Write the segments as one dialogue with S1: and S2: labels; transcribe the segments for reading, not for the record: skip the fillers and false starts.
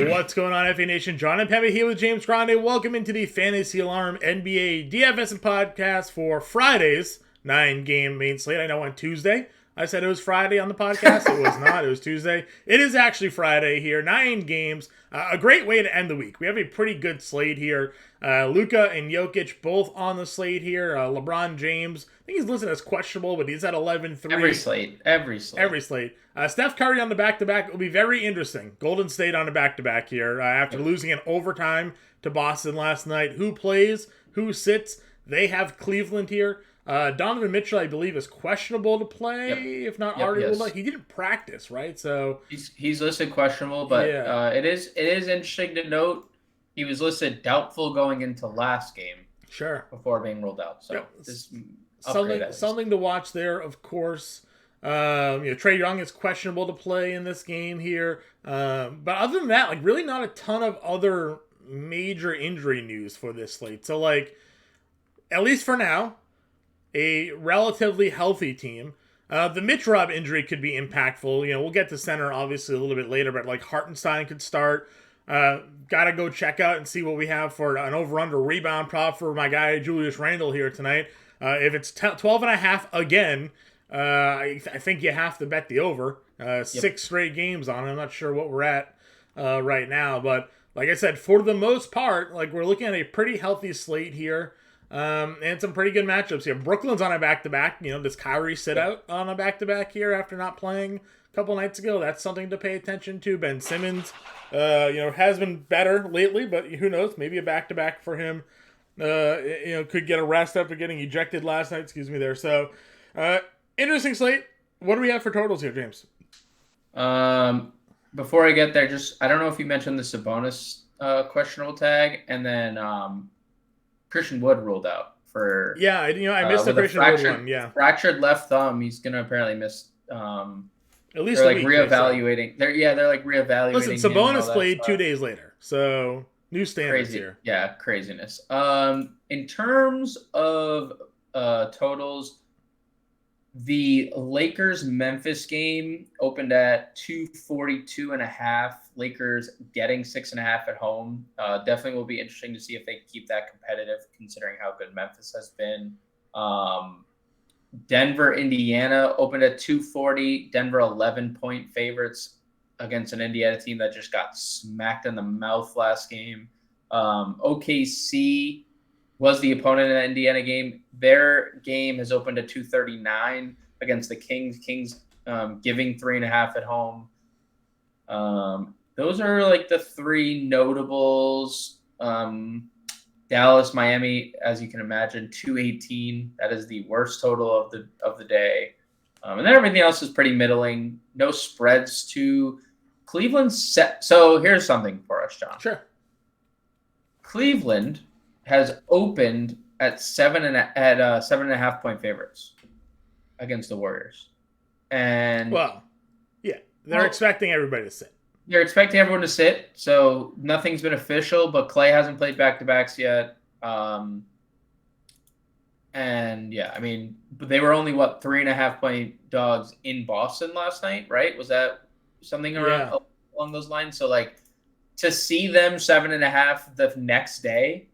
S1: What's going on, FA Nation? Jon Impemba here with James Grande. Welcome into the Fantasy Alarm NBA DFS and podcast for Friday's 9-game main slate. I know on Tuesday I said it was Friday on the podcast. It was not. It was Tuesday. It is actually Friday here. 9 games. A great way to end the week. We have a pretty good slate here. Luka and Jokic both on the slate here. LeBron James, I think he's listed as questionable, but he's at 11-3.
S2: Every slate.
S1: Steph Curry on the back-to-back will be very interesting. Golden State on a back-to-back here after losing in overtime to Boston last night. Who plays? Who sits? They have Cleveland here. Donovan Mitchell, I believe, is questionable to play, if not already ruled out. He didn't practice, right? So
S2: he's listed questionable, but it is interesting to note he was listed doubtful going into last game.
S1: Sure.
S2: Before being ruled out. So
S1: something to watch there, of course. Trae Young is questionable to play in this game here. But other than that, really not a ton of other major injury news for this slate. So, at least for now, a relatively healthy team. The Mitch Rob injury could be impactful. We'll get to center obviously a little bit later, but Hartenstein could start. Gotta go check out and see what we have for an over-under rebound prop for my guy Julius Randle here tonight. If it's 12.5 again, I think you have to bet the over. 6 straight games on it. I'm not sure what we're at right now, but like I said, for the most part, we're looking at a pretty healthy slate here. And some pretty good matchups here. Brooklyn's on a back-to-back. Does Kyrie sit out on a back-to-back here after not playing a couple nights ago? That's something to pay attention to. Ben Simmons, has been better lately, but who knows? Maybe a back-to-back for him. Could get a rest after getting ejected last night. Excuse me there. So, interesting slate. What do we have for totals here, James?
S2: Before I get there, I don't know if you mentioned the Sabonis questionable tag, and then Christian Wood ruled out for
S1: I missed the Christian Wood one. Yeah,
S2: fractured left thumb. He's gonna apparently miss.
S1: At least
S2: they're reevaluating. They're reevaluating.
S1: Listen, Sabonis played 2 days later, so new standards here.
S2: Yeah, craziness. In terms of totals, the Lakers-Memphis game opened at 242.5. Lakers getting 6.5 at home. Definitely will be interesting to see if they keep that competitive, considering how good Memphis has been. Denver, Indiana opened at 240. Denver 11-point favorites against an Indiana team that just got smacked in the mouth last game. OKC was the opponent in the Indiana game. Their game has opened at 239 against the Kings. Kings giving 3.5 at home. Those are the 3 notables. Dallas, Miami, as you can imagine, 218. That is the worst total of the day. And then everything else is pretty middling. No spreads to Cleveland set. So here's something for us, John.
S1: Sure.
S2: Cleveland has opened at 7.5 point favorites against the Warriors. And
S1: they're expecting everybody to sit.
S2: They're expecting everyone to sit, so nothing's been official, but Clay hasn't played back-to-backs yet. But they were only 3.5 point dogs in Boston last night, right? Was that something along those lines? So to see them 7.5 the next day,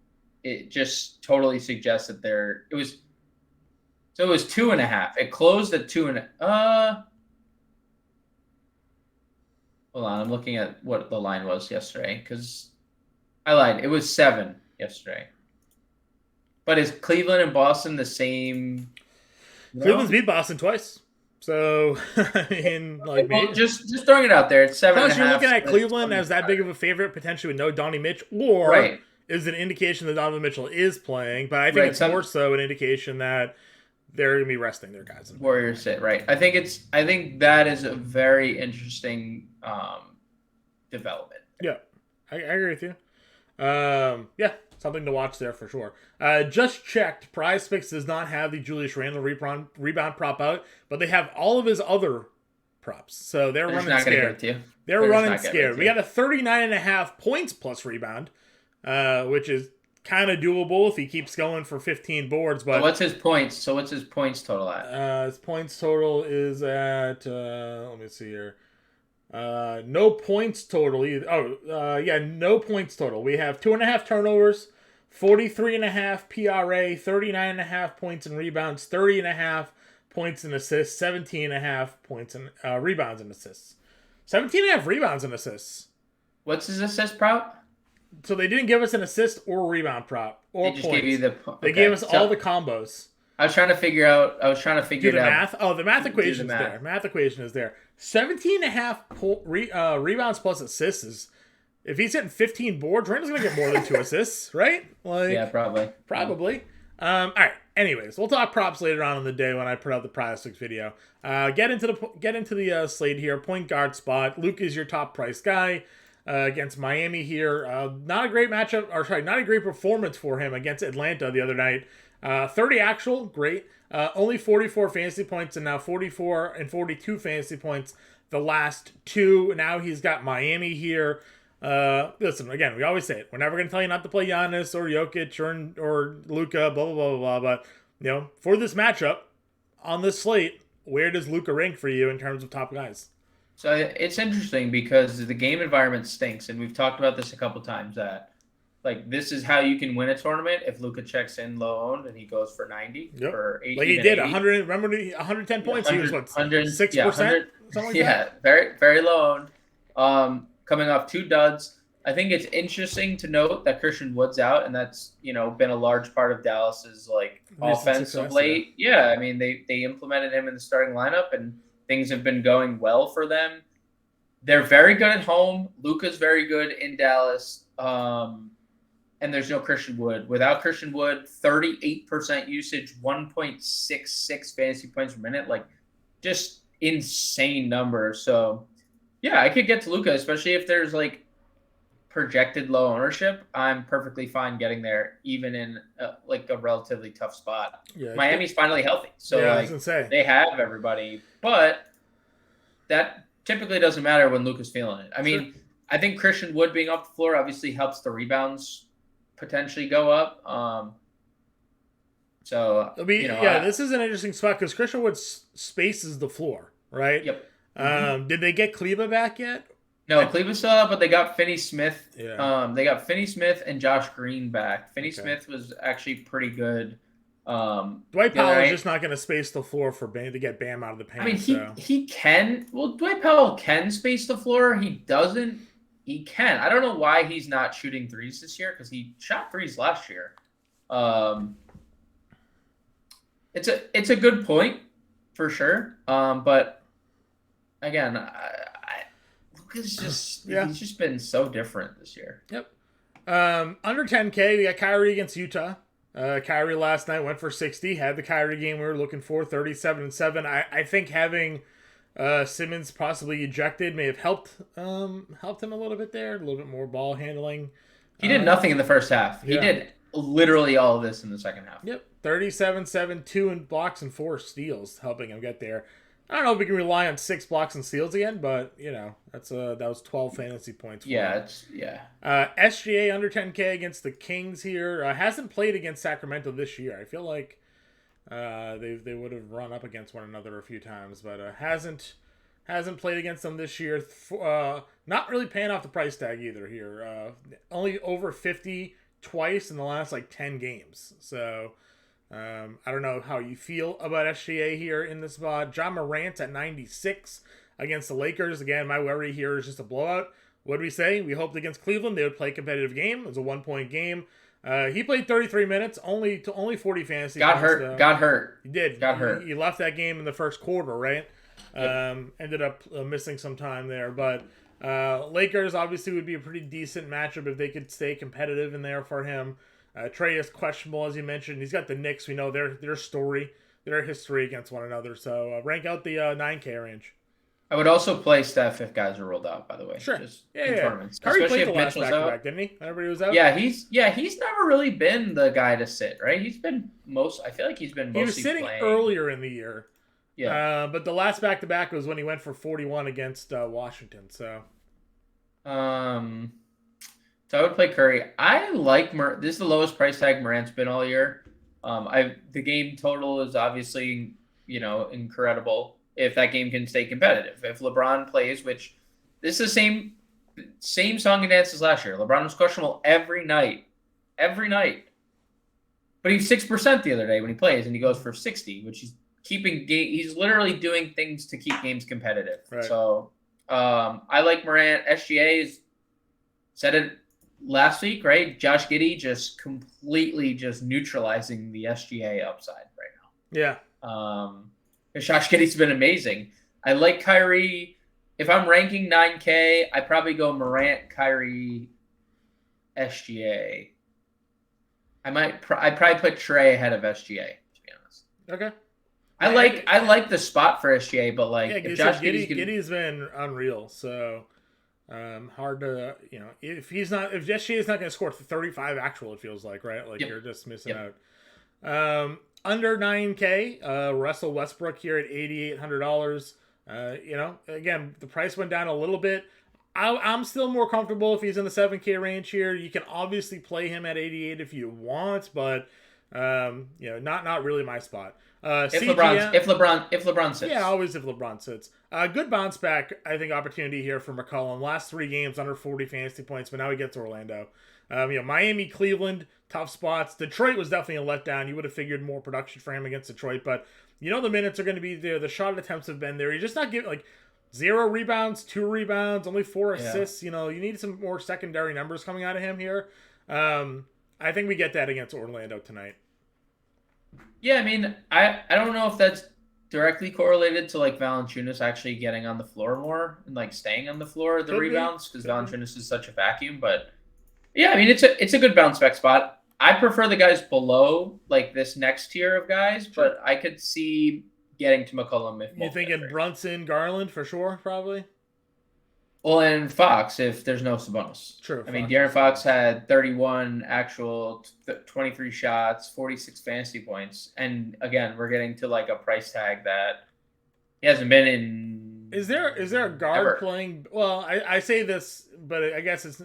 S2: it just totally suggests that it was 2.5. It closed at 2.5. Hold on, I'm looking at what the line was yesterday because I lied. It was 7 yesterday. But is Cleveland and Boston the same?
S1: Cleveland's beat Boston twice. So,
S2: just throwing it out there, it's 7.5.
S1: Plus, you're looking at Cleveland as that big of a favorite, potentially with no Donnie Mitch, or is it an indication that Donovan Mitchell is playing? But I think it's more so an indication that they're going to be resting their guys.
S2: Warriors sit, right. I think that is a very interesting development.
S1: Yeah, I agree with you. Something to watch there for sure. Just checked, PrizePicks does not have the Julius Randle rebound prop out, but they have all of his other props. So they're running scared. They're running scared. We got a 39.5 points plus rebound, which is kind of doable if he keeps going for 15 boards. But
S2: what's his points? So what's his points total at?
S1: His points total is at let me see here. No points total either. No points total. We have 2.5 turnovers, 43.5 PRA, 39.5 points and rebounds, 30.5 points and assists, 17.5 points and rebounds and assists. 17.5 rebounds and assists.
S2: What's his assist prop?
S1: So they didn't give us an assist or rebound prop or
S2: they just
S1: points.
S2: Gave you the. Okay.
S1: They gave us all the combos.
S2: I was trying to figure out. Do
S1: the math. Oh, the math equation is there. Math equation is there. 17.5 rebounds plus assists is. If he's hitting 15 boards, Randall's gonna get more than 2 assists, right?
S2: Yeah, probably.
S1: Probably. All right. Anyways, we'll talk props later on in the day when I put out the Prize video. Get into the slate here. Point guard spot. Luke is your top price guy. Against Miami here. Not a great matchup, not a great performance for him against Atlanta the other night. 30 actual, great. Only 44 fantasy points and now 44 and 42 fantasy points the last 2. Now he's got Miami here. Listen, again, we always say it. We're never going to tell you not to play Giannis or Jokic or Luka, blah, blah, blah, blah, blah. But, for this matchup on this slate, where does Luka rank for you in terms of top guys?
S2: So it's interesting because the game environment stinks, and we've talked about this a couple times that, this is how you can win a tournament if Luka checks in low owned and he goes for 90 or 80.
S1: Like he did 100. Remember 110 points. He was what 6%, something like that.
S2: Very very low owned. Coming off 2 duds. I think it's interesting to note that Christian Wood's out, and that's been a large part of Dallas's offense of late. Yeah, I mean they implemented him in the starting lineup and things have been going well for them. They're very good at home. Luka's very good in Dallas. And there's no Christian Wood. Without Christian Wood, 38% usage, 1.66 fantasy points per minute. Just insane numbers. So, yeah, I could get to Luka, especially if there's, projected low ownership. I'm perfectly fine getting there, even in, a relatively tough spot. Yeah, Miami's finally healthy. So, they have everybody. But that typically doesn't matter when Luka's feeling it. I mean, I think Christian Wood being off the floor obviously helps the rebounds potentially go up.
S1: This is an interesting spot because Christian Wood spaces the floor, right?
S2: Yep.
S1: Did they get Kleba back yet?
S2: No, Kleba's still out, but they got Finney Smith. Yeah. They got Finney Smith and Josh Green back. Finney Smith was actually pretty good.
S1: Dwight Powell is just not going to space the floor for Bam to get Bam out of the paint.
S2: I mean, he can. Well, Dwight Powell can space the floor. He doesn't. He can. I don't know why he's not shooting threes this year because he shot threes last year. It's a good point for sure. But again, Luka's just he's just been so different this year.
S1: Yep. Under 10K, we got Kyrie against Utah. Kyrie last night went for 60. Had the Kyrie game we were looking for, 37-7. I think having Simmons possibly ejected may have helped him a little bit there. A little bit more ball handling.
S2: He did nothing in the first half. He did literally all of this in the second half.
S1: Yep. 37-7, 2 in blocks and 4 steals, helping him get there. I don't know if we can rely on 6 blocks and steals again, but that was 12 fantasy points. SGA under 10K against the Kings here. Hasn't played against Sacramento this year. I feel like they would have run up against one another a few times, but hasn't played against them this year. Not really paying off the price tag either here. Only over 50 twice in the last 10 games. So I don't know how you feel about SGA here in this spot. John Morant at 96 against the Lakers. Again, my worry here is just a blowout. What did we say? We hoped against Cleveland they would play a competitive game. It was a 1-point game. He played 33 minutes, only 40 fantasy.
S2: Got hurt.
S1: He did.
S2: Got hurt.
S1: He left that game in the first quarter, right?
S2: Yep.
S1: Ended up missing some time there, but Lakers obviously would be a pretty decent matchup if they could stay competitive in there for him. Trey is questionable, as you mentioned. He's got the Knicks. We know their story, their history against one another. So rank out the 9K range.
S2: I would also play Steph if guys are rolled out, by the way.
S1: Sure.
S2: Just
S1: in
S2: tournaments.
S1: Curry played the last back-to-back, didn't he? Everybody was out?
S2: Yeah, he's never really been the guy to sit, right? I feel like he's been mostly
S1: He was sitting
S2: playing
S1: earlier in the year.
S2: Yeah.
S1: But the last back-to-back was when he went for 41 against Washington, so.
S2: So I would play Curry. I like this is the lowest price tag Morant's been all year. The game total is obviously, incredible if that game can stay competitive. If LeBron plays, which This is the same song and dance as last year. LeBron was questionable every night. But he's 6% the other day when he plays, and he goes for 60, which he's keeping. He's literally doing things to keep games competitive.
S1: Right.
S2: So I like Morant. SGA said it last week, right? Josh Giddey just completely just neutralizing the SGA upside right now.
S1: Yeah.
S2: Josh Giddey's been amazing. I like Kyrie. If I'm ranking 9K, I probably go Morant, Kyrie, SGA. I'd probably put Trey ahead of SGA, to be honest.
S1: Okay.
S2: I like the spot for SGA, but like
S1: if Josh Giddey's been unreal, so hard to if SGA is not going to score 35 actual, it feels like, right? Like you're just missing out. Under 9K, Russell Westbrook here at $8,800. Again, the price went down a little bit. I'm still more comfortable if he's in the 7K range here. You can obviously play him at 88 if you want, but not really my spot.
S2: If LeBron sits.
S1: Yeah, always if LeBron sits. Good bounce back, I think, opportunity here for McCollum. Last 3 games under 40 fantasy points, but now he gets to Orlando. Miami, Cleveland, tough spots. Detroit was definitely a letdown. You would have figured more production for him against Detroit, but the minutes are going to be there. The shot attempts have been there. He's just not giving 0 rebounds, 2 rebounds, only 4 assists. You need some more secondary numbers coming out of him here. I think we get that against Orlando tonight.
S2: Yeah, I mean, I don't know if that's directly correlated to Valanciunas actually getting on the floor more and staying on the floor the rebounds because Valanciunas is such a vacuum. But yeah, I mean, it's a good bounce back spot. I prefer the guys below this next tier of guys, but I could see getting to McCollum if
S1: you thinking Brunson, Garland for sure, probably.
S2: Well, and Fox if there's no Sabonis.
S1: True.
S2: I mean, De'Aaron Fox had 31 actual, 23 shots, 46 fantasy points, and again, we're getting to a price tag that he hasn't been in.
S1: Is there a guard
S2: ever.
S1: playing? Well, I say this, but I guess it's.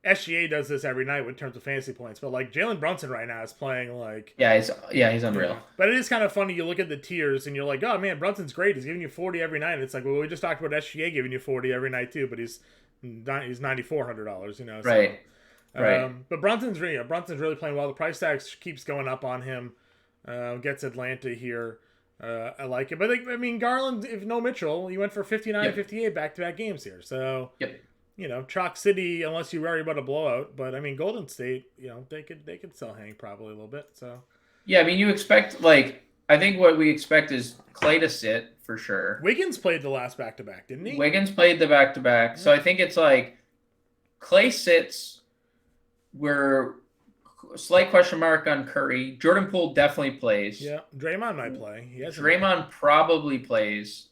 S1: SGA does this every night in terms of fantasy points, but Jalen Brunson right now is playing
S2: he's unreal.
S1: But it is kind of funny. You look at the tiers and you're like, oh man, Brunson's great. He's giving you 40 every night. And it's we just talked about SGA giving you 40 every night too, but he's $9,400.
S2: Right.
S1: But Brunson's really playing well. The price tag keeps going up on him. Gets Atlanta here. I like it, but Garland, if no Mitchell, he went for 59, 58 back-to-back games here. So.
S2: Yep.
S1: Chalk City, unless you worry about a blowout. But Golden State, they could still hang probably a little bit. So
S2: yeah, I mean, you expect I think what we expect is Clay to sit for sure.
S1: Wiggins played the last back-to-back, didn't he?
S2: Wiggins played the back-to-back, so I think it's Clay sits. We're slight question mark on Curry. Jordan Poole definitely plays.
S1: Yeah, Draymond might play.
S2: Draymond probably plays.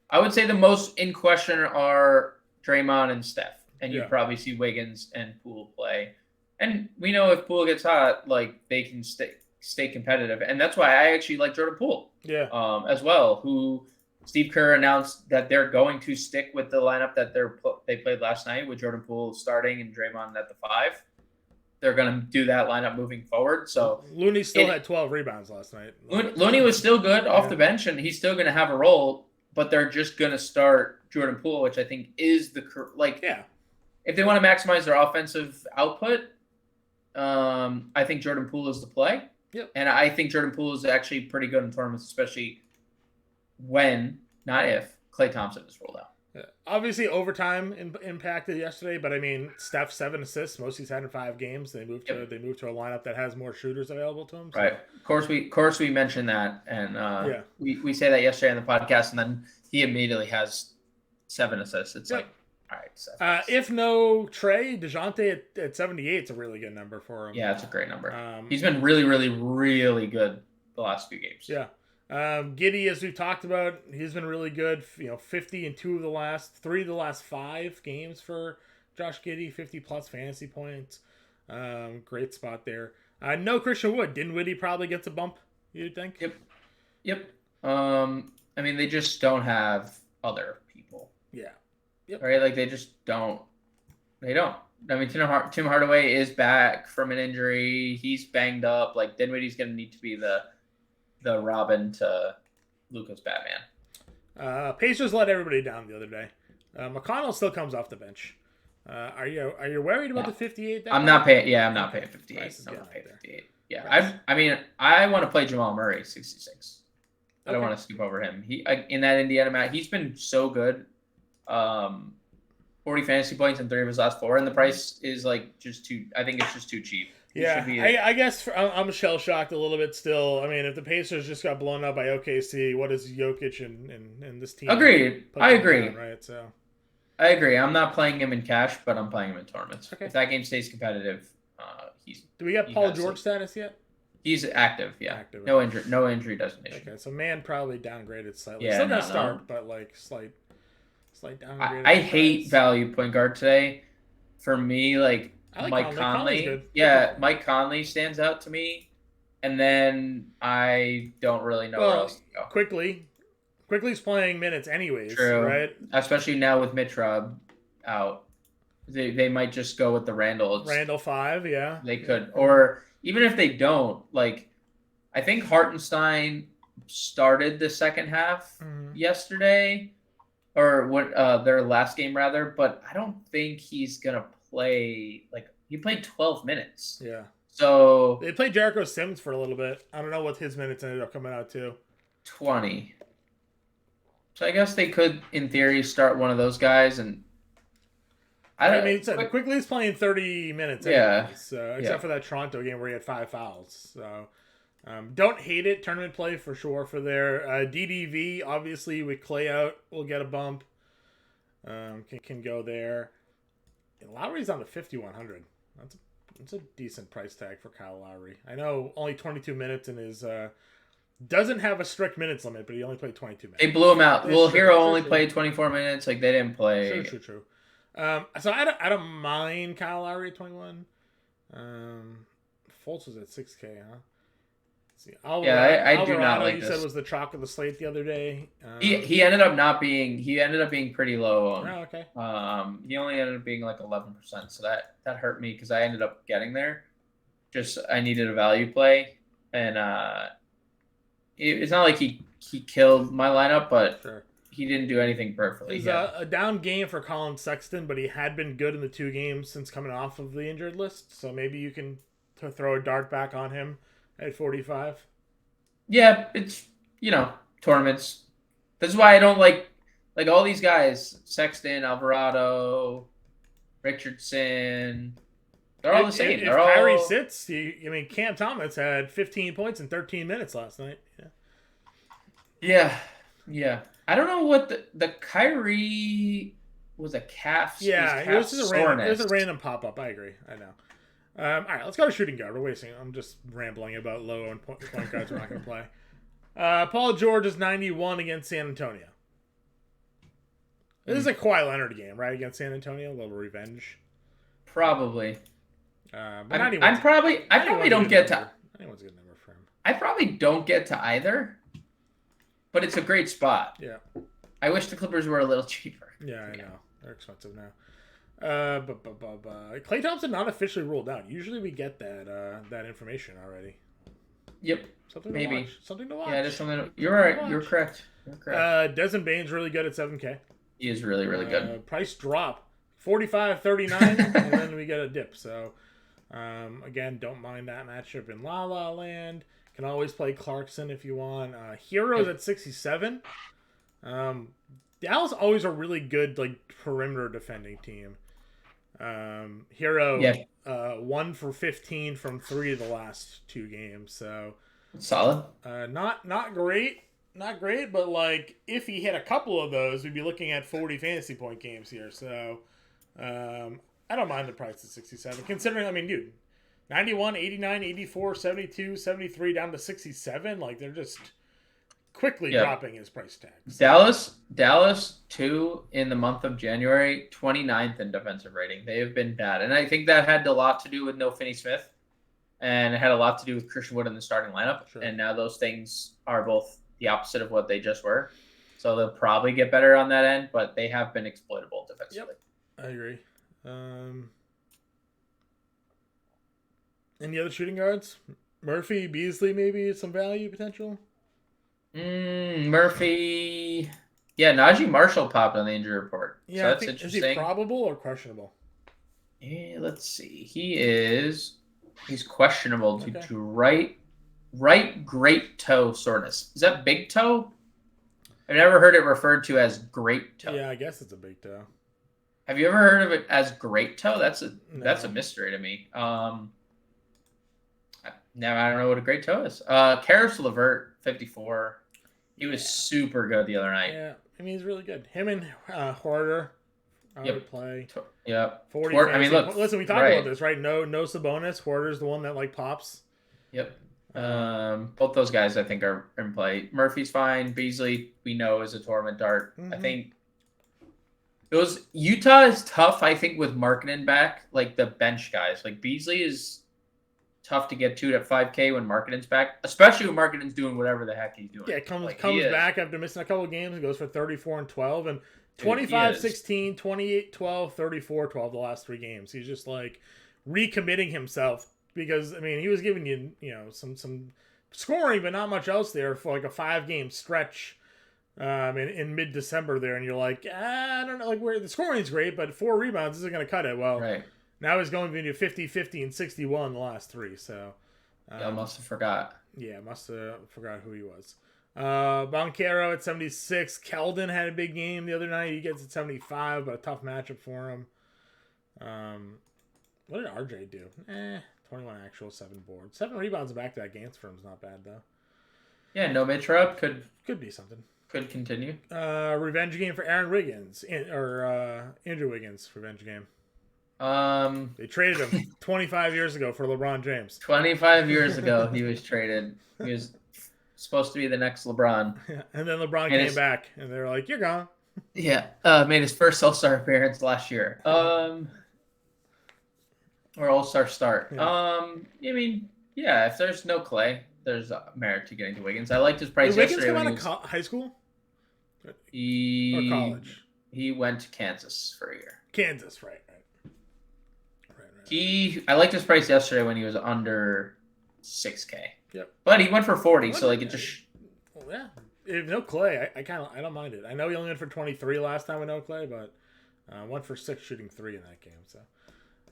S2: I would say the most in question are Draymond and Steph, and you'd probably see Wiggins and Poole play. And we know if Poole gets hot, they can stay competitive, and that's why I actually like Jordan Poole.
S1: Yeah.
S2: As well, who Steve Kerr announced that they're going to stick with the lineup that they played last night with Jordan Poole starting and Draymond at the 5. They're going to do that lineup moving forward. So
S1: Looney still had 12 rebounds last night.
S2: Looney was still good off the bench, and he's still going to have a role. But they're just going to start Jordan Poole, which I think is if they want to maximize their offensive output, I think Jordan Poole is the play.
S1: Yep.
S2: And I think Jordan Poole is actually pretty good in tournaments, especially when, not if, Klay Thompson is rolled out.
S1: Yeah. Obviously, overtime impacted yesterday, but Steph 7 assists, most he's had in 5 games. They moved to a lineup that has more shooters available to him. So.
S2: Right. Of course, we mentioned that, and we say that yesterday on the podcast, and then he immediately has 7 assists. It's all right.
S1: If no Trey, DeJounte at 78 is a really good number for him.
S2: Yeah, it's a great number. He's been really, really, really good the last few games.
S1: Yeah. Giddey, as we've talked about, he's been really good. 50 in 3 of the last 5 games for Josh Giddey, 50 plus fantasy points. Great spot there. No Christian Wood. Dinwiddie probably gets a bump, you'd think?
S2: Yep. They just don't have other people.
S1: Yeah. Yep.
S2: Right? They just don't. They don't. Tim Hardaway is back from an injury. He's banged up. Dinwiddie's going to need to be the Robin to Luka's Batman.
S1: Pacers let everybody down the other day. McConnell still comes off the bench. Are you worried about the 58?
S2: I'm not paying. Yeah, I'm not paying 58. I'm not paying 58. Yeah, I mean, I want to play Jamal Murray 66. I don't want to skip over him. He in that Indiana match, he's been so good. 40 fantasy points in 3 of his last 4, and the price is like just too. I think it's just too cheap.
S1: Yeah, I guess I'm shell shocked a little bit still. I mean, if the Pacers just got blown up by OKC, what is Jokic and this team?
S2: Agreed. I agree.
S1: Down, right, so
S2: I agree. I'm not playing him in cash, but I'm playing him in tournaments.
S1: Okay.
S2: If that game stays competitive,
S1: Do we got Paul George status yet?
S2: He's active. Yeah, no injury designation.
S1: Okay, so man probably downgraded slightly.
S2: Yeah,
S1: still gonna start, but like slight downgrade.
S2: I hate value point guard today. For me, like Mike Conley. Yeah, Mike Conley stands out to me. And then I don't really know where else to go.
S1: Quickly's playing minutes anyways,
S2: True.
S1: Right?
S2: Especially now with Mitra out. They might just go with the Randall.
S1: Randall 5, yeah.
S2: They could. Or even if they don't, like, I think Hartenstein started the second half yesterday. Or their last game, rather. But I don't think he's going to play, like, he played 12 minutes.
S1: Yeah.
S2: So
S1: they played Jericho Sims for a little bit. I don't know what his minutes ended up coming out to.
S2: 20. So I guess they could, in theory, start one of those guys. And
S1: I mean, Quickly is playing 30 minutes.
S2: Yeah.
S1: Except for that Toronto game where he had 5 fouls. So don't hate it. Tournament play for sure for there. DDV, obviously, with Clay out, will get a bump. Can go there. And Lowry's on the 5,100. That's a decent price tag for Kyle Lowry. I know only 22 minutes and is doesn't have a strict minutes limit, but he only played 22 minutes.
S2: They blew him out. Hero only played 24 minutes. Like, they didn't play.
S1: True. So I don't mind Kyle Lowry at 21. Fultz was at 6K, huh? See,
S2: I do not like
S1: you
S2: this.
S1: Said was the chalk of the slate the other day.
S2: He ended up not being. He ended up being pretty low.
S1: Okay.
S2: He only ended up being like 11%, so that hurt me because I ended up getting there. Just I needed a value play, and it's not like he killed my lineup, but he didn't do anything perfectly.
S1: It's a down game for Colin Sexton, but he had been good in the 2 games since coming off of the injured list. So maybe you can throw a dart back on him at 45.
S2: Yeah, it's tournaments. This is why I don't like all these guys: Sexton, Alvarado, Richardson. They're all the same.
S1: If Kyrie sits, Cam Thomas had 15 points in 13 minutes last night.
S2: Yeah. I don't know what the Kyrie was a calf.
S1: Yeah, it was just a random pop up. I agree. I know. All right, let's go to shooting guard. We're wasting. I'm just rambling about low and point guards we're not going to play. Paul George is 91 against San Antonio. This is a Kawhi Leonard game, right? Against San Antonio, a little revenge.
S2: Probably.
S1: I
S2: probably don't get to.
S1: Anyone's a good number for him.
S2: I probably don't get to either. But it's a great spot.
S1: Yeah.
S2: I wish the Clippers were a little cheaper.
S1: Yeah, I know. They're expensive now. Klay Thompson not officially ruled out. Usually we get that information already.
S2: Yep.
S1: Something to watch.
S2: Yeah, just something. You're right. You're correct.
S1: Desmond Bane's really good at 7K.
S2: He is really, really good.
S1: Price drop 45.39, and then we get a dip. So, again, don't mind that matchup in La La Land. Can always play Clarkson if you want. Heroes at 67. Dallas always a really good perimeter defending team. Hero 1 for 15 from 3 of the last 2 games. So
S2: solid.
S1: Not great. Not great, but if he hit a couple of those, we'd be looking at 40 fantasy point games here. So I don't mind the price at 67. Considering, dude, 91, 89, 84, 72, 73 down to 67. They're just quickly dropping his price tags.
S2: Dallas 2 in the month of January, 29th in defensive rating. They have been bad. And I think that had a lot to do with no Finney-Smith. And it had a lot to do with Christian Wood in the starting lineup. Sure. And now those things are both the opposite of what they just were. So they'll probably get better on that end, but they have been exploitable defensively.
S1: Yep, I agree. Any other shooting guards? Murphy, Beasley, maybe some value potential?
S2: Murphy. Yeah, Najee Marshall popped on the injury report.
S1: Yeah,
S2: so that's interesting.
S1: Is he probable or questionable?
S2: Yeah, let's see. He's questionable due to right great toe soreness. Is that big toe? I've never heard it referred to as great toe.
S1: Yeah, I guess it's a big toe.
S2: Have you ever heard of it as great toe? That's a mystery to me. Now I don't know what a great toe is. Karis LeVert, 54. He was super good the other night.
S1: Yeah, I mean he's really good. Him and Hoarder would play.
S2: Yep.
S1: 40. I mean, look. Listen, we talked about this, right? No Sabonis. Hoarder's the one that like pops.
S2: Yep. Both those guys I think are in play. Murphy's fine. Beasley we know is a tournament dart. I think Utah is tough. I think with Markkanen back, like the bench guys, like Beasley is tough to get to at 5K when Markkanen's back, especially when Markkanen's doing whatever the heck he's doing.
S1: Yeah, comes back after missing a couple of games and goes for 34 and 12 and 25 16, 28 12, 34 12 the last 3 games. He's just like recommitting himself because I mean, he was giving you, some scoring but not much else there for like a 5-game stretch in mid-December there, and you're like, I don't know, like where the scoring is great, but 4 rebounds isn't going to cut it. Well,
S2: right.
S1: Now he's going to do 50, 50, and 61 the last 3. So,
S2: I must have forgot.
S1: Yeah, must have forgot who he was. Boncaro at 76. Keldon had a big game the other night. He gets at 75, but a tough matchup for him. What did RJ do? 21 actual, 7 boards. 7 rebounds back to that games for him is not bad, though.
S2: Yeah, no Mitra could
S1: be something.
S2: Could continue.
S1: Revenge game for Aaron Wiggins. Andrew Wiggins, revenge game. They traded him 25 years ago for LeBron James.
S2: 25 years ago, he was traded. He was supposed to be the next LeBron.
S1: Yeah, and then LeBron came back, and they were like, "You're gone."
S2: Yeah, made his first All-Star appearance last year. Or All-Star start.
S1: Yeah.
S2: I mean, yeah, if there's no Clay, there's merit to getting to Wiggins. I liked his price yesterday.
S1: Did Wiggins come out of high school? Or college?
S2: He went to Kansas for a year.
S1: Kansas, right.
S2: I liked his price yesterday when he was under 6K.
S1: Yep.
S2: But he went for 40, so like it just.
S1: Well, yeah. If no Clay, I don't mind it. I know he only went for 23 last time with no Clay, but went for 6 shooting 3 in that game. So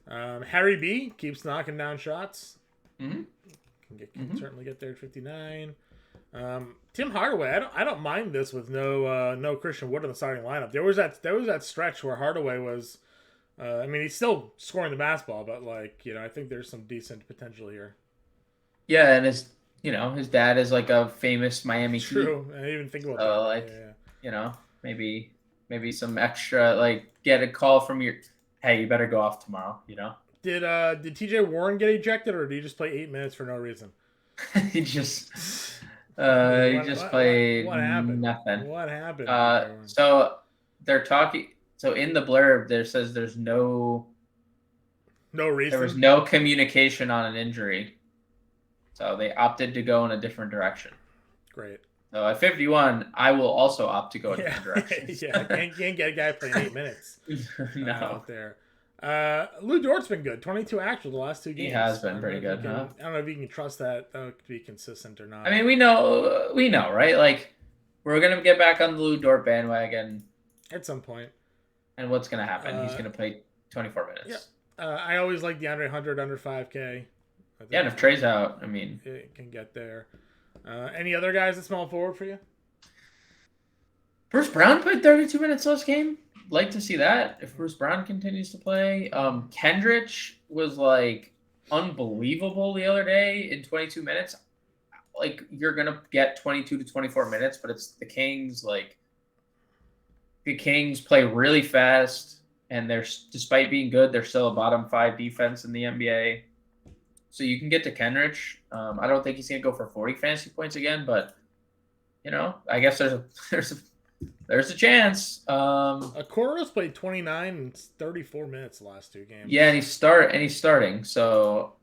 S1: Harry B keeps knocking down shots. Can certainly get there at 59. Tim Hardaway, I don't mind this with no Christian Wood in the starting lineup. There was that stretch where Hardaway was. I mean, he's still scoring the basketball, but I think there's some decent potential here.
S2: Yeah, and his dad is like a famous Miami Heat.
S1: True, I didn't even think about that.
S2: Maybe some extra, get a call from hey, you better go off tomorrow.
S1: Did TJ Warren get ejected, or did he just play 8 minutes for no reason?
S2: He just played
S1: what happened?
S2: Nothing.
S1: What happened?
S2: So they're talking. So in the blurb, there says there's no
S1: reason.
S2: There was no communication on an injury. So they opted to go in a different direction.
S1: Great.
S2: So at 51, I will also opt to go in a different direction.
S1: Yeah, can't get a guy playing 8 minutes.
S2: No.
S1: Out there. Lou Dort's been good. 22 actual the last 2 games.
S2: He has been pretty good, huh?
S1: I don't know if you can trust that to be consistent or not.
S2: I mean, we know, right? We're going to get back on the Lou Dort bandwagon.
S1: At some point.
S2: And what's going to happen? He's going to play 24 minutes.
S1: Yeah. I always like DeAndre Hunter under 5K.
S2: Yeah, and if Trey's out, I mean.
S1: It can get there. Any other guys at small forward for you?
S2: Bruce Brown played 32 minutes last game. Like to see that if Bruce Brown continues to play. Kendrick was unbelievable the other day in 22 minutes. You're going to get 22 to 24 minutes, but it's the Kings. The Kings play really fast, and despite being good, they're still a bottom 5 defense in the NBA. So you can get to Kendrick. I don't think he's going to go for 40 fantasy points again, but I guess there's a chance.
S1: Okoro's played 29 and 34 minutes the last 2 games.
S2: Yeah, and he's starting. So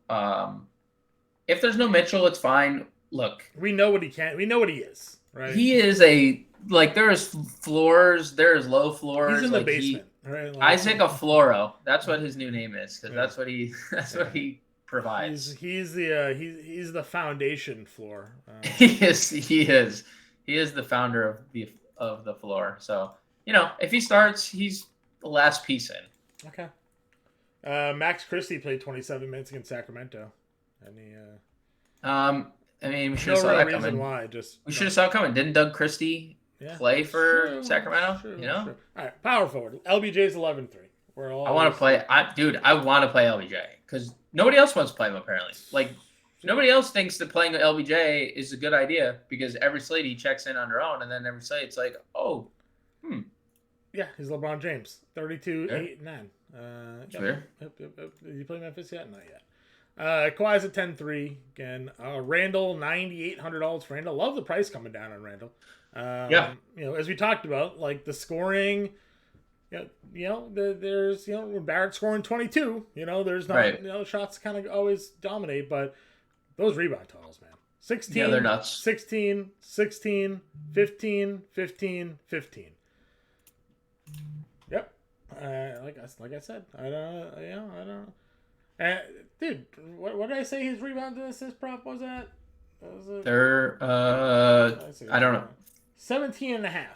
S2: if there's no Mitchell, it's fine. Look,
S1: we know what he can. We know what he is. Right?
S2: He is there's floors, there's low floors.
S1: He's in the basement, right?
S2: Isaac Afloro. That's what his new name is, because that's what he provides.
S1: He's the foundation floor.
S2: He is the founder of the floor. So if he starts, he's the last piece in.
S1: Okay. Max Christie played 27 minutes against Sacramento. Any?
S2: I mean, we should have saw that coming.
S1: Why?
S2: We should have saw it coming. Didn't Doug Christie play for Sacramento?
S1: True. All right, power forward. LBJ's 11-3.
S2: I want to play. I want to play LBJ because nobody else wants to play him apparently. Like nobody else thinks that playing LBJ is a good idea because every slate he checks in on their own, and then every slate it's like,
S1: Yeah, he's LeBron James, 32, 8, 9.
S2: Sure.
S1: Yep. Did you play Memphis yet? Not yet. Kawhi's at 10-3 again. Randall, $9,800 for Randall. Love the price coming down on Randall. As we talked about, like the scoring. There's when Barrett's scoring 22. There's not shots kind of always dominate, but those rebound totals, man. 16.
S2: Yeah, they're nuts.
S1: 16, 16, 15, 15, 15. Yep. Like I said, I don't know. Dude, what did I say his rebound to assist prop was at?
S2: They're I don't know.
S1: 17 and a half.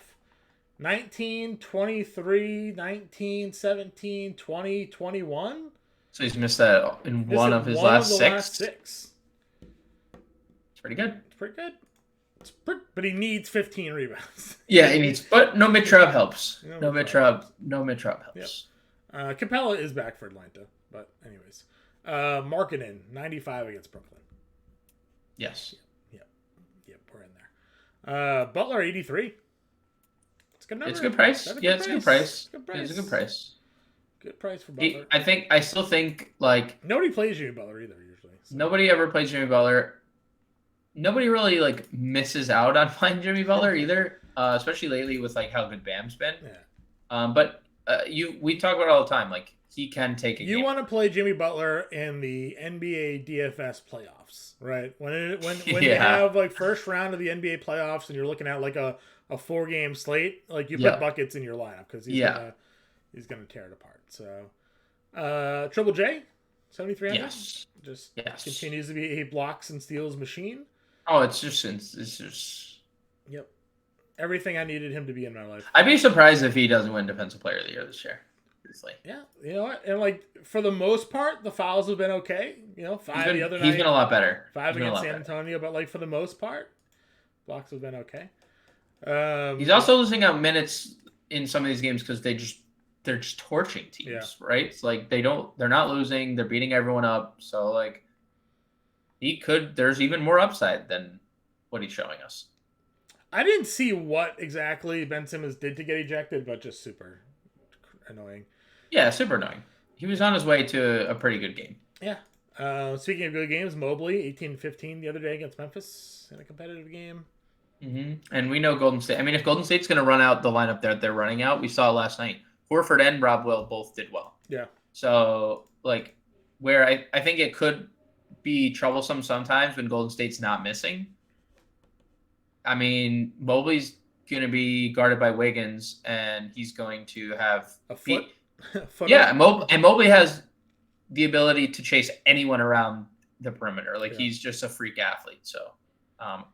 S1: 19, 23, 19, 17, 20, 21.
S2: So he's missed that in one of his last six. It's pretty good.
S1: But he needs 15 rebounds.
S2: Yeah, he needs. But no mid-trub helps. No mid-trub helps.
S1: Yep. Capella is back for Atlanta. But anyways. Marketing, 95 against Brooklyn.
S2: Yes.
S1: Yep, we're in there. Butler, 83.
S2: It's a good price. It's a good price. It's a good price.
S1: Good price for Butler.
S2: I still think like
S1: nobody plays Jimmy Butler either usually.
S2: So. Nobody ever plays Jimmy Butler. Nobody really like misses out on playing Jimmy Butler either, especially lately with like how good Bam's been.
S1: Yeah.
S2: But we talk about it all the time. Like he can take a game.
S1: You want to play Jimmy Butler in the NBA DFS playoffs, right? When you have like first round of the NBA playoffs and you're looking at like a 4-game slate, like you put buckets in your lineup because he's gonna tear it apart. So, Triple J, 7,300.
S2: Yes,
S1: just continues to be a blocks and steals machine.
S2: Oh, it's just.
S1: Yep, everything I needed him to be in my life.
S2: I'd be surprised if he doesn't win Defensive Player of the Year this year. Seriously.
S1: Yeah, you know what? And like for the most part, the fouls have been okay. 5 the other night.
S2: He's been a lot better.
S1: 5 against San Antonio, but like for the most part, blocks have been okay.
S2: He's also losing out minutes in some of these games because they're just torching teams, right? It's like they're not losing, they're beating everyone up. So like there's even more upside than what he's showing us.
S1: I didn't see what exactly Ben Simmons did to get ejected, but just super annoying.
S2: Yeah, super annoying. He was on his way to a pretty good game.
S1: Yeah. Speaking of good games, Mobley 18-15 the other day against Memphis in a competitive game.
S2: Mm-hmm. And we know Golden State. I mean, if Golden State's going to run out the lineup they're running out, we saw last night. Horford and Rob Will both did well.
S1: Yeah.
S2: So, like, where I think it could be troublesome sometimes when Golden State's not missing. I mean, Mobley's going to be guarded by Wiggins, and he's going to have
S1: a foot.
S2: And Mobley has the ability to chase anyone around the perimeter. Like, he's just a freak athlete. So.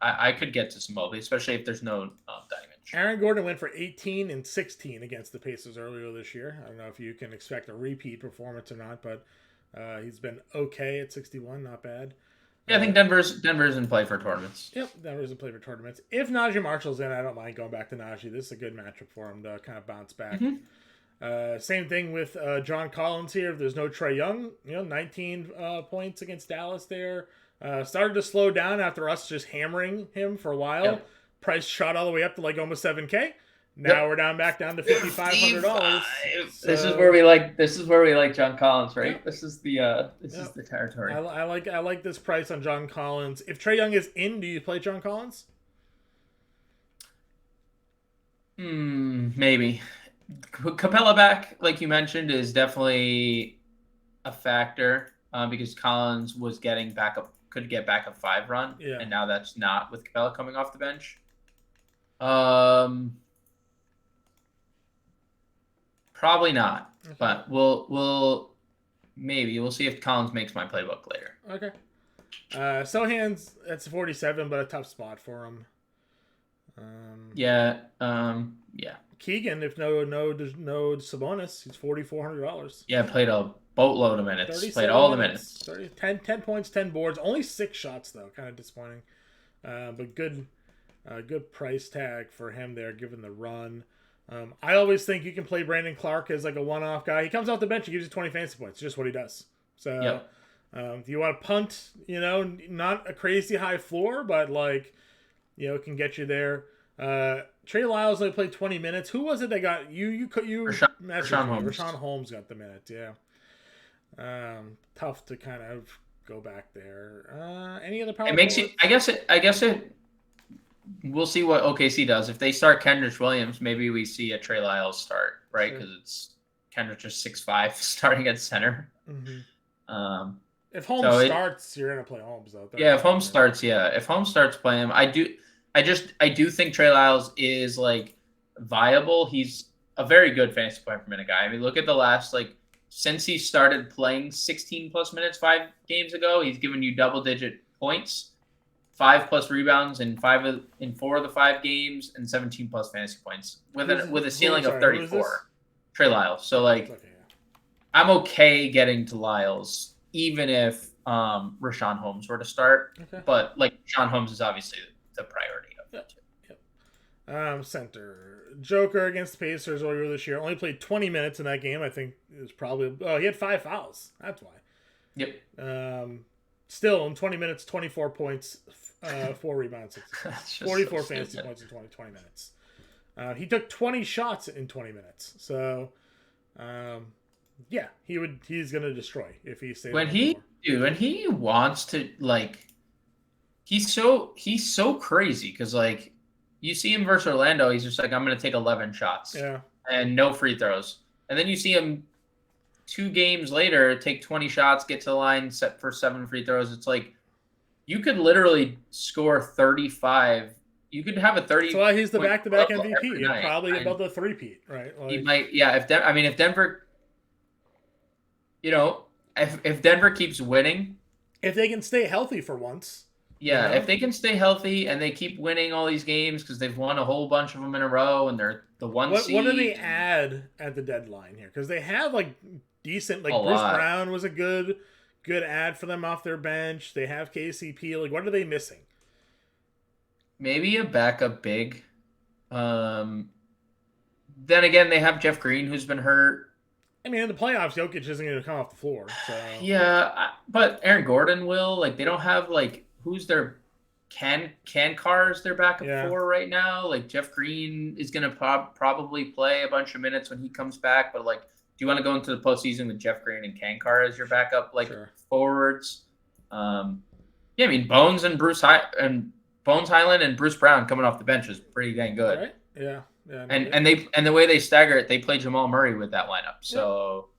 S2: I could get to some Mobley, especially if there's no diamond.
S1: Aaron Gordon went for 18 and 16 against the Pacers earlier this year. I don't know if you can expect a repeat performance or not, but he's been okay at 61, not bad.
S2: Yeah, I think Denver's in play for tournaments.
S1: Yep, Denver's in play for tournaments. If Najee Marshall's in, I don't mind going back to Najee. This is a good matchup for him to kind of bounce back. Mm-hmm. Same thing with John Collins here. If there's no Trae Young, 19 points against Dallas there. Started to slow down after us just hammering him for a while. Yep. Price shot all the way up to like almost $7K. Now we're back down to $5,500.
S2: This is where we like John Collins, right? Yep. This is the territory.
S1: I like this price on John Collins. If Trae Young is in, do you play John Collins?
S2: Maybe. Capella back, like you mentioned, is definitely a factor because Collins was could get back a 5 run, and now that's not with Capella coming off the bench. Probably not, but we'll see if Collins makes my playbook later.
S1: Okay. Sohan's that's 47, but a tough spot for him. Keegan, if no Sabonis, he's $4,400.
S2: Yeah, played a boatload of minutes. Played all the minutes.
S1: 10 points, 10 boards, only 6 shots though. Kind of disappointing, but good price tag for him there, given the run. I always think you can play Brandon Clark as like a one-off guy. He comes off the bench, he gives you 20 fantasy points. It's just what he does. So if you want to punt, not a crazy high floor, but like, it can get you there. Trey Lyles only played 20 minutes. Who was it that got you? Rashawn Holmes got the minute. Yeah. Tough to kind of go back there. Any other power?
S2: It makes you. I guess it. We'll see what OKC does. If they start Kendrick Williams, maybe we see a Trey Lyles start, right? Because it's Kendrick just 6'5", starting at center.
S1: Mm-hmm. If Holmes starts, you're gonna play Holmes though.
S2: If Holmes starts, If Holmes starts playing, I do think Trey Lyles is like viable. He's a very good fantasy point per minute guy. I mean, look at the last since he started playing 16 plus minutes 5 games ago, he's given you double digit points, 5+ rebounds in 4 of the 5 games, and 17 plus fantasy points with a ceiling of 34. Trey Lyles. So I'm okay getting to Lyles even if Rashawn Holmes were to start. Okay. But Rashawn Holmes is obviously the priority of that too.
S1: Center Joker against the Pacers earlier this year only played 20 minutes in that game. I think it was probably he had 5 fouls. That's why.
S2: Yep.
S1: Still in 20 minutes, 24 points, 4 rebounds, 44 fantasy points in 20 minutes. He took 20 shots in 20 minutes. So, he's gonna destroy if he stays. When
S2: he wants to he's so crazy because you see him versus Orlando, he's just I'm going to take 11 shots and no free throws. And then you see him 2 games later take 20 shots, get to the line, set for 7 free throws. It's you could literally score 35. You could have a 30.
S1: That's why he's the back-to-back MVP and probably above the 3-peat, right?
S2: He might, if Denver, if Denver keeps winning,
S1: if they can stay healthy for once.
S2: Yeah, if they can stay healthy and they keep winning all these games because they've won a whole bunch of them in a row and they're the one seed.
S1: What do they add at the deadline here? Because they have decent, Bruce Brown was a good ad for them off their bench. They have KCP. What are they missing?
S2: Maybe a backup big. Then again, they have Jeff Green who's been hurt.
S1: I mean, in the playoffs, Jokic isn't going to come off the floor. So.
S2: Yeah, but Aaron Gordon will. They don't have who's their Carr's their backup for right now. Jeff Green is going to probably play a bunch of minutes when he comes back. But do you want to go into the postseason with Jeff Green and Carr as your backup forwards? I mean Bones Highland and Bruce Brown coming off the bench is pretty dang good.
S1: Right? Yeah.
S2: And the way they stagger it, they play Jamal Murray with that lineup. So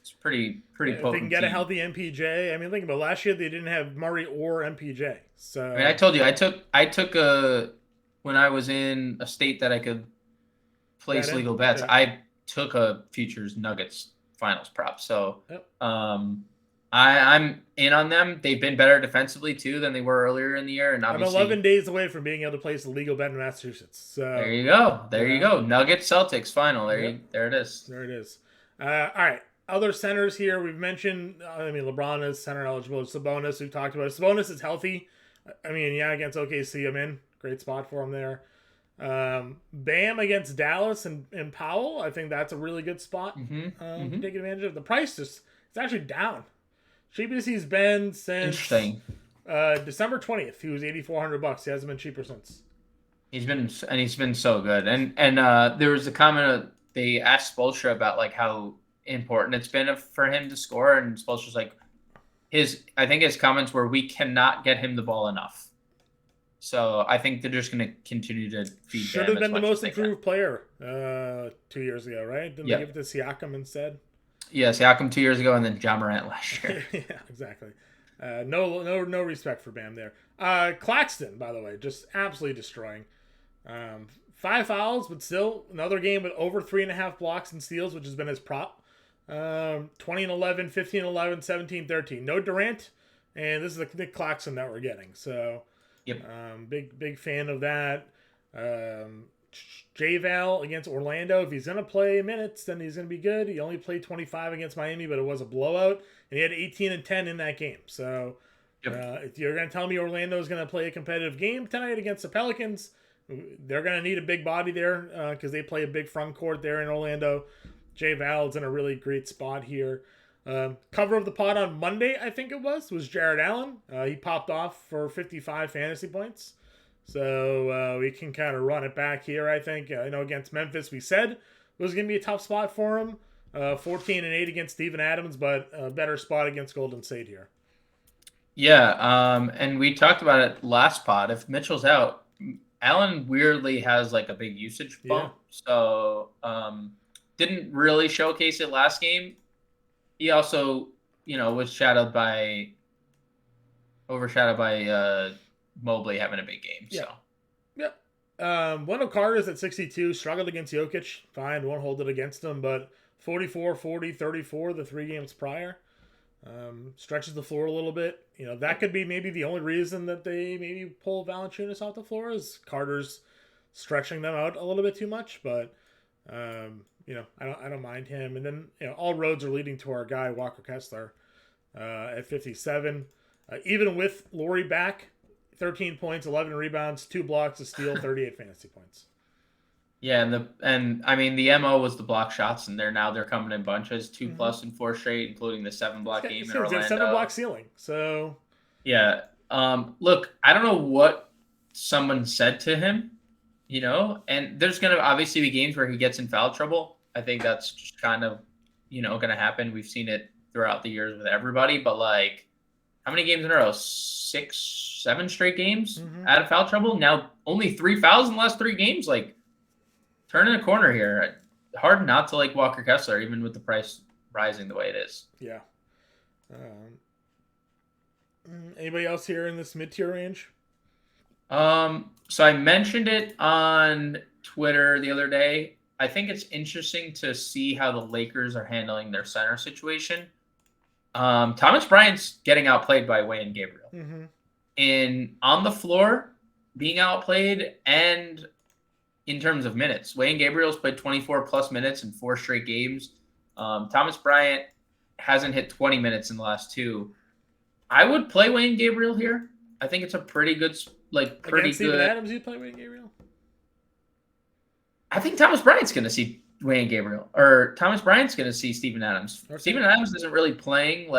S2: it's pretty potent.
S1: If they can get a healthy MPJ, I mean, think about last year they didn't have Murray or MPJ. So
S2: I mean, I told you I took when I was in a state that I could place legal bets. Yeah. I took a futures Nuggets finals prop. So I'm in on them. They've been better defensively too than they were earlier in the year. And obviously,
S1: I'm 11 days away from being able to place a legal bet in Massachusetts. So
S2: there you go. Nuggets Celtics final. There it is.
S1: There it is. All right. Other centers here we've mentioned. I mean, LeBron is center eligible. Sabonis, we've talked about it. Sabonis is healthy. I mean, against OKC, I'm in. Great spot for him there. Bam against Dallas and Powell. I think that's a really good spot. To take advantage of. The price it's actually down. Cheapest he's been since December 20th. He was $8,400. He hasn't been cheaper since.
S2: He's been so good. And there was a comment they asked Spoelstra about how important it's been for him to score, and Spoelstra's I think his comments were, we cannot get him the ball enough. So I think they're just going to continue to feed him.
S1: Should have been the most improved player 2 years ago, right? Didn't they give it to Siakam instead?
S2: Yeah, Siakam 2 years ago, and then Ja Morant last year.
S1: Yeah, exactly. No respect for Bam there. Claxton, by the way, just absolutely destroying. 5 fouls, but still another game with over 3.5 blocks and steals, which has been his prop. 20 and 11, 15 and 11, 17, 13. No Durant, and this is the Nick Claxton that we're getting. So, big fan of that. J-Val against Orlando. If he's going to play minutes, then he's going to be good. He only played 25 against Miami, but it was a blowout. And he had 18 and 10 in that game. So if you're going to tell me Orlando is going to play a competitive game tonight against the Pelicans, they're going to need a big body there because they play a big front court there in Orlando. J-Val is in a really great spot here. Cover of the pod on Monday, I think it was Jared Allen. He popped off for 55 fantasy points. So we can kind of run it back here, I think. I know against Memphis, we said it was going to be a tough spot for him. 14 and 8 against Steven Adams, but a better spot against Golden State here.
S2: Yeah, and we talked about it last pod. If Mitchell's out, Allen weirdly has like a big usage bump. Yeah. So didn't really showcase it last game. He also, was overshadowed by Mobley having a big game. So.
S1: Yeah. Wendell Carter's at 62, struggled against Jokic. Fine, won't hold it against him, but 44, 40, 34 the 3 games prior. Stretches the floor a little bit. That could be maybe the only reason that they maybe pull Valanciunas off the floor is Carter's stretching them out a little bit too much, but I don't mind him. And then all roads are leading to our guy Walker Kessler at 57. Even with Laurie back, 13 points, 11 rebounds, 2 blocks, a steal, 38 fantasy points.
S2: Yeah, and I mean the MO was the block shots, and they're coming in bunches, 2+ in 4 straight, including the 7-block game in Orlando.
S1: 7-block ceiling. So
S2: yeah, look, I don't know what someone said to him, and there's gonna obviously be games where he gets in foul trouble. I think that's just kind of gonna happen. We've seen it throughout the years with everybody, but like, how many games in a row? 6, 7 straight games out of foul trouble. Now only 3 fouls in the last 3 games, like. Turning a corner here. Hard not to like Walker Kessler, even with the price rising the way it is.
S1: Yeah. Anybody else here in this mid-tier range?
S2: So I mentioned it on Twitter the other day. I think it's interesting to see how the Lakers are handling their center situation. Thomas Bryant's getting outplayed by Wayne Gabriel. On the floor, being outplayed, and in terms of minutes, Wayne Gabriel's played 24+ minutes in 4 straight games. Thomas Bryant hasn't hit 20 minutes in the last 2. I would play Wayne Gabriel here. I think it's a pretty good,
S1: Against Steven Adams, you'd play Wayne Gabriel?
S2: I think Thomas Bryant's going to see Wayne Gabriel, or Thomas Bryant's going to see Steven Adams. Okay. Steven Adams isn't really playing.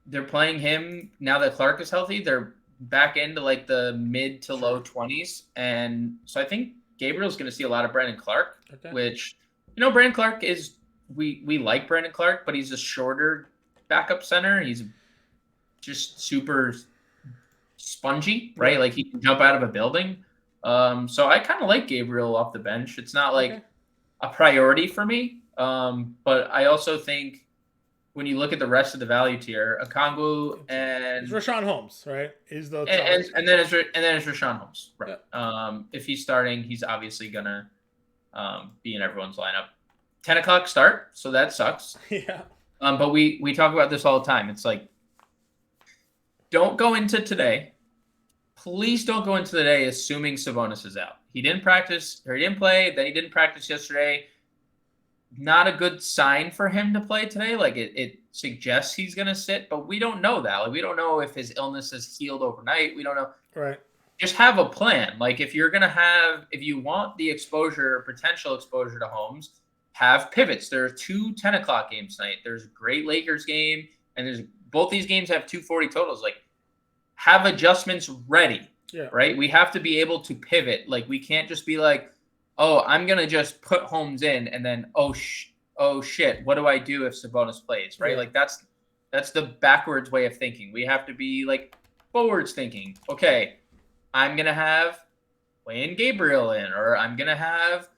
S2: They're playing him now that Clark is healthy. They're back into the mid to low 20s, and so I think Gabriel's going to see a lot of Brandon Clark, which Brandon Clark is we like Brandon Clark, but he's a shorter backup center. He's just super spongy, right? Like he can jump out of a building. So I kind of like Gabriel off the bench. It's not a priority for me, but I also think when you look at the rest of the value tier, Okongwu and
S1: it's Rashawn Holmes, right? Is the
S2: and then it's Rashawn Holmes, right? Yeah. If he's starting, he's obviously gonna be in everyone's lineup. 10 o'clock start, so that sucks.
S1: Yeah.
S2: But we talk about this all the time. It's like, don't go into today. Please don't go into the day assuming Sabonis is out. He didn't practice, or he didn't play. Then he didn't practice yesterday. Not a good sign for him to play today. It suggests he's going to sit, but we don't know that. We don't know if his illness has healed overnight. We don't know.
S1: Right.
S2: Just have a plan. If you want the exposure or potential exposure to Holmes, have pivots. There are 2 10 o'clock games tonight. There's a great Lakers game, and both these games have 240 totals. Have adjustments ready.
S1: Yeah.
S2: Right. We have to be able to pivot. We can't just be oh, I'm going to just put Holmes in and then, oh shit, what do I do if Sabonis plays, right?
S1: Yeah.
S2: That's the backwards way of thinking. We have to be forwards thinking. Okay, I'm going to have Wayne Gabriel in, or I'm going to have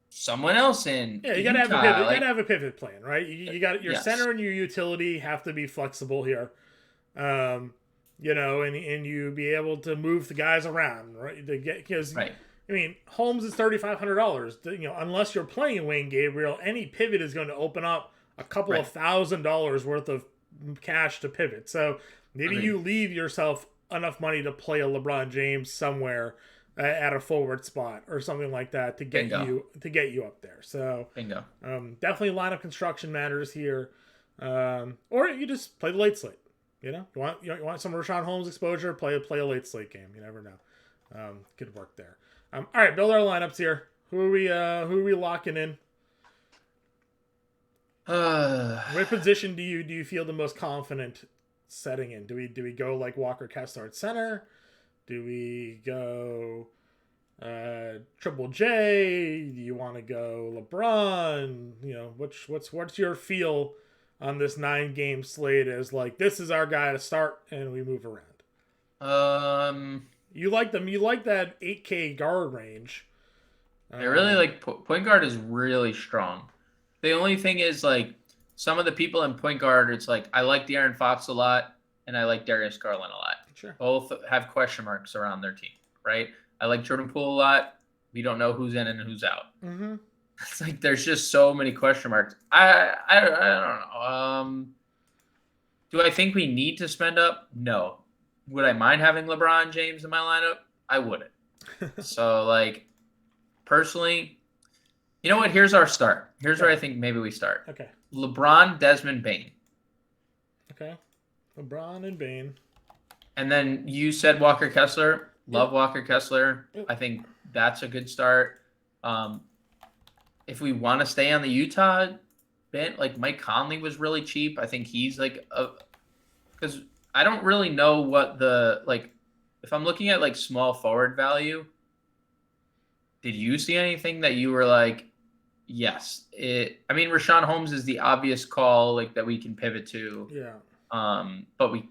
S2: someone else in.
S1: Yeah, you got to have a pivot. You got to have a pivot plan, right? You got your center and your utility have to be flexible here. And you be able to move the guys around, right? I mean, Holmes is $3,500. Unless you're playing Wayne Gabriel, any pivot is going to open up a couple of $1,000s worth of cash to pivot. So maybe you leave yourself enough money to play a LeBron James somewhere at a forward spot or something like that to get you up there. So
S2: Bingo.
S1: Definitely lineup construction matters here. Or you just play the late slate. You want some Rashawn Holmes exposure? Play a late slate game. You never know. Could work there. All right, build our lineups here. Who are we locking in? What position do you feel the most confident setting in? Do we go like Walker Kessler at center? Do we go Triple J? Do you want to go LeBron? What's your feel on this 9-game slate as like this is our guy to start and we move around? You like that 8K guard range.
S2: I really like point guard is really strong. The only thing is like some of the people in point guard, it's like I like De'Aaron Fox a lot and I like Darius Garland a lot.
S1: Sure.
S2: Both have question marks around their team, right? I like Jordan Poole a lot. We don't know who's in and who's out.
S1: Mm-hmm.
S2: It's like there's just so many question marks. I don't know. Do I think we need to spend up? No. Would I mind having LeBron James in my lineup? I wouldn't. So like personally, you know what? Here's our start. Here's where I think maybe we start.
S1: Okay.
S2: LeBron, Desmond Bane.
S1: Okay. LeBron and Bane.
S2: And then you said Walker Kessler. Love Walker Kessler. I think that's a good start. If we want to stay on the Utah bent, like Mike Conley was really cheap. I think he's like because I don't really know what if I'm looking at like small forward value, did you see anything that you were like, yes, Rashawn Holmes is the obvious call like that we can pivot to.
S1: Yeah.
S2: But we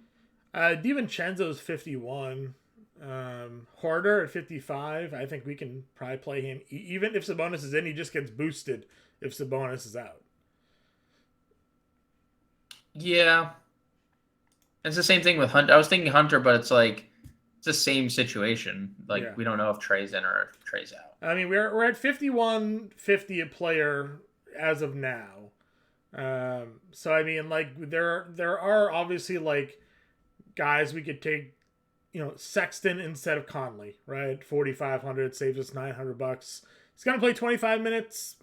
S1: DiVincenzo's 51. Hoarder at 55. I think we can probably play him even if Sabonis is in. He just gets boosted if Sabonis is out.
S2: Yeah, it's the same thing with Hunter. I was thinking Hunter, but it's like it's the same situation. Like we don't know if Trey's in or if Trey's out.
S1: I mean, we're at 51.50 a player as of now. So I mean, like there are obviously like guys we could take. Sexton instead of Conley, right? 4,500 saves us $900. He's gonna play 25 minutes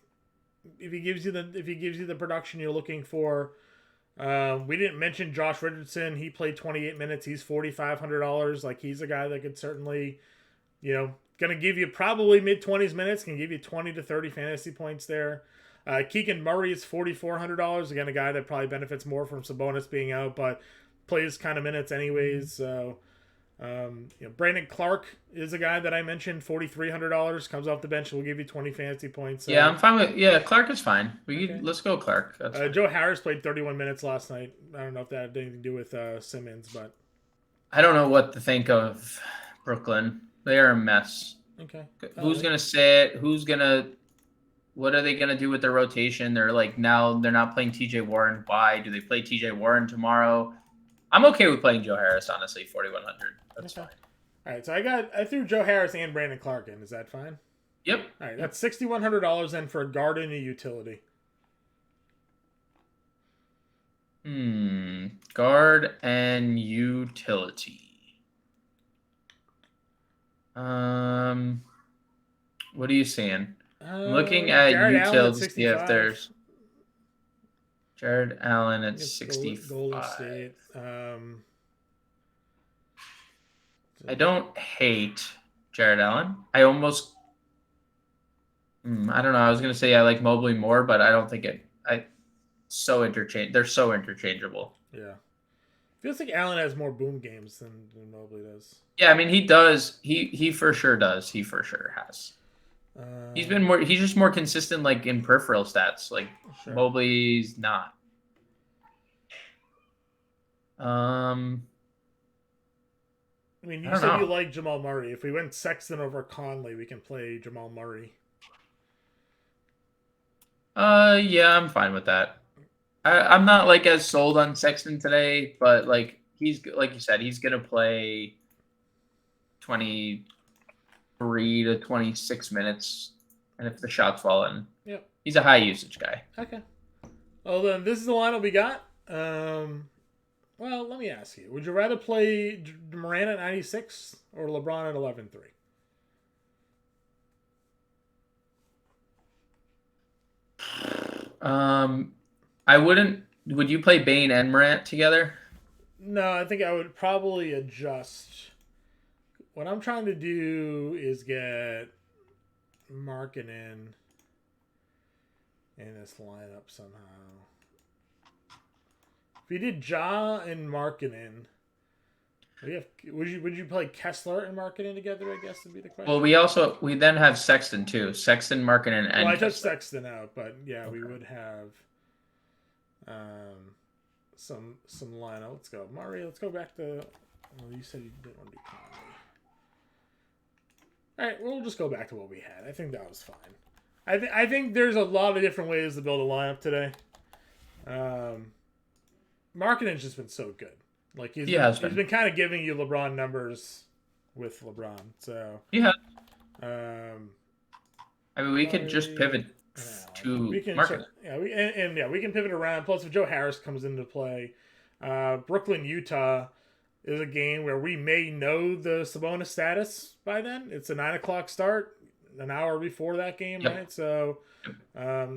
S1: if he gives you the production you're looking for. We didn't mention Josh Richardson. He played 28 minutes. He's $4,500. Like he's a guy that could certainly, gonna give you probably mid-20s minutes. Can give you 20 to 30 fantasy points there. Keegan Murray is $4,400. Again, a guy that probably benefits more from Sabonis being out, but plays kind of minutes anyways. So. Brandon Clark is a guy that I mentioned, $4,300, comes off the bench, will give you 20 fantasy points.
S2: Yeah, I'm fine with Clark is fine. Let's go Clark.
S1: Joe Harris played 31 minutes last night. I don't know if that had anything to do with Simmons, but
S2: I don't know what to think of Brooklyn. They are a mess.
S1: Okay.
S2: Who's gonna sit? What are they gonna do with their rotation? They're like now they're not playing TJ Warren. Why? Do they play TJ Warren tomorrow? I'm okay with playing Joe Harris, honestly, 4,100. That's fine.
S1: All right, so I threw Joe Harris and Brandon Clark in. Is that fine?
S2: Yep.
S1: All right, that's $6,100 then for a guard and a utility.
S2: Guard and utility. What are you seeing? I'm looking at utilities to see if there's Jared Allen at 65.
S1: Golden State.
S2: I don't hate Jared Allen. I don't know. I was gonna say I like Mobley more, but I don't think it. They're so interchangeable.
S1: Yeah, feels like Allen has more boom games than Mobley does.
S2: Yeah, I mean he does. He for sure does. He for sure has. He's just more consistent, like in peripheral stats. Like sure. Mobley's not.
S1: I mean, you said you like Jamal Murray. If we went Sexton over Conley, we can play Jamal Murray.
S2: Yeah, I'm fine with that. I'm not like as sold on Sexton today, but like he's like you said, he's gonna play 23 to 26 minutes, and if the shots fall in, he's a high usage guy.
S1: Okay. Well, then this is the lineup we got. Well, let me ask you: would you rather play Morant at 96 or LeBron at 11-3?
S2: I wouldn't. Would you play Bane and Morant together?
S1: No, I think I would probably adjust. What I'm trying to do is get Markkanen in this lineup somehow. If you did Ja and Markkanen, would you play Kessler and Markkanen together? I guess would be the question.
S2: Well, we then have Sexton too. Sexton, Markkanen, and
S1: I took Sexton out, but yeah, we would have some lineup. Let's go, Murray. Let's go back to. Well, you said you didn't want to do Conley. All right, we'll just go back to what we had. I think that was fine. I think there's a lot of different ways to build a lineup today. Markkanen's just been so good. Like he's been kind of giving you LeBron numbers with LeBron. So
S2: yeah.
S1: I
S2: mean, we could just pivot to Markkanen.
S1: We can pivot around. Plus, if Joe Harris comes into play, Brooklyn, Utah is a game where we may know the Sabonis status by then. It's a 9:00 start, an hour before that game, right? So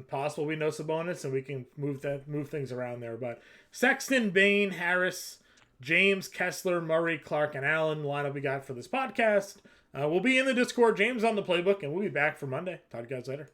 S1: possible we know Sabonis and we can move things around there. But Sexton, Bane, Harris, James, Kessler, Murray, Clark, and Allen, the lineup we got for this podcast. We'll be in the Discord. James on the playbook, and we'll be back for Monday. Talk to you guys later.